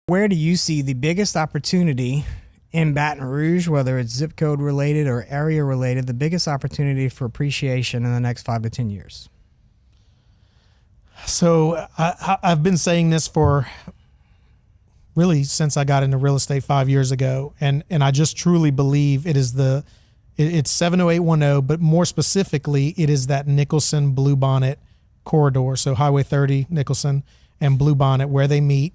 Where do you see the biggest opportunity in Baton Rouge, whether it's zip code related or area related, the biggest opportunity for appreciation in the next 5 to 10 years? So I've been saying this for really since I got into real estate 5 years ago. And I just truly believe it's 70810, but more specifically, it is that Nicholson Bluebonnet corridor. So Highway 30, Nicholson and Bluebonnet, where they meet.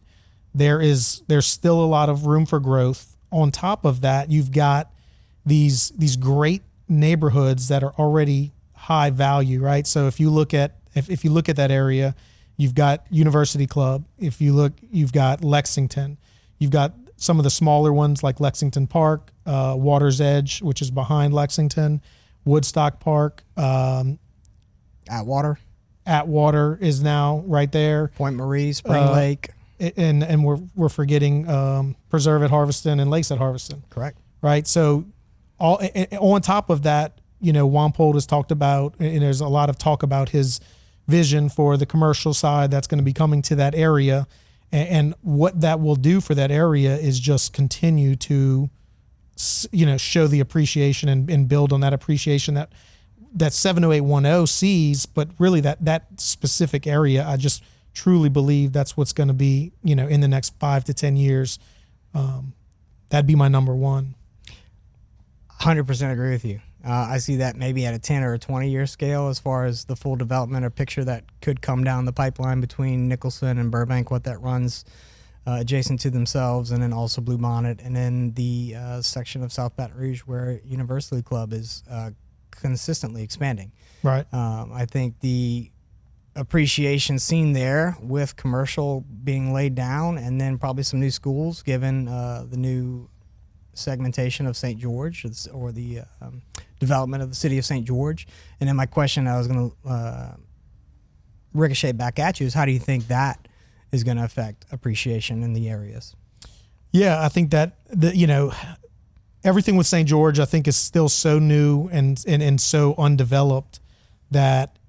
There's still a lot of room for growth. On top of that, you've got these great neighborhoods that are already high value, right? So if you look at that area, you've got University Club. If you look, you've got Lexington. You've got some of the smaller ones like Lexington Park, Water's Edge, which is behind Lexington, Woodstock Park. Atwater is now right there. Pointe-Marie, Spring Lake. And we're forgetting Preserve at Harveston and Lakes at Harveston. Correct. Right. So on top of that, Wampold has talked about, and there's a lot of talk about his vision for the commercial side that's going to be coming to that area. And what that will do for that area is just continue to, show the appreciation and build on that appreciation that 70810 sees, but really that specific area, I just truly believe that's what's going to be, in the next 5 to 10 years. That'd be my number one. 100% agree with you. I see that maybe at a 10 or a 20-year scale as far as the full development or picture that could come down the pipeline between Nicholson and Burbank, what that runs adjacent to themselves, and then also Bluebonnet, and then the section of South Baton Rouge where University Club is consistently expanding. Right. I think the appreciation seen there with commercial being laid down, and then probably some new schools given the new segmentation of St. George or the development of the city of St. George. And then my question I was going to ricochet back at you is, how do you think that is going to affect appreciation in the areas? Yeah, I think that everything with St. George, I think, is still so new and so undeveloped that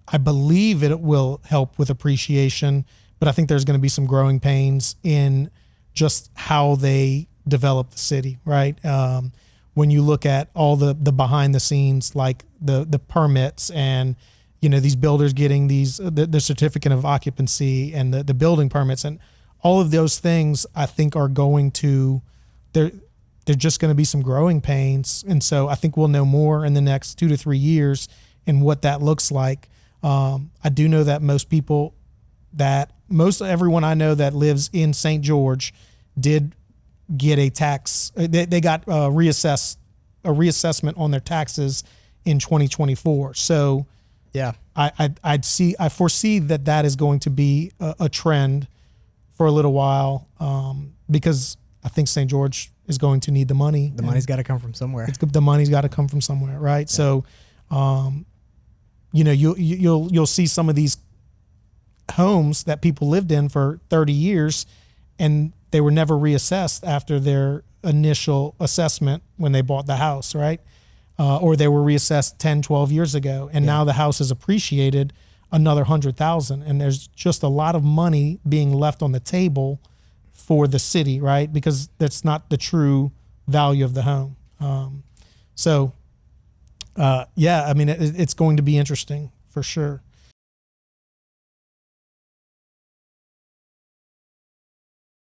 I believe it will help with appreciation, but I think there's going to be some growing pains in just how they develop the city, right? When you look at all the behind the scenes, like the permits and, these builders getting the certificate of occupancy and the building permits and all of those things, I think are going to, they're just going to be some growing pains. And so I think we'll know more in the next 2 to 3 years and what that looks like. I do know that most everyone I know that lives in St. George did get a tax. They got a reassessment on their taxes in 2024. So yeah, I foresee that is going to be a trend for a little while, because I think St. George is going to need the money. The money's got to come from somewhere. The money's got to come from somewhere, right? Yeah. So, you'll see some of these homes that people lived in for 30 years and they were never reassessed after their initial assessment when they bought the house, right? Or they were reassessed 10, 12 years ago. And now the house is appreciated another 100,000. And there's just a lot of money being left on the table for the city, right? Because that's not the true value of the home. It's going to be interesting for sure.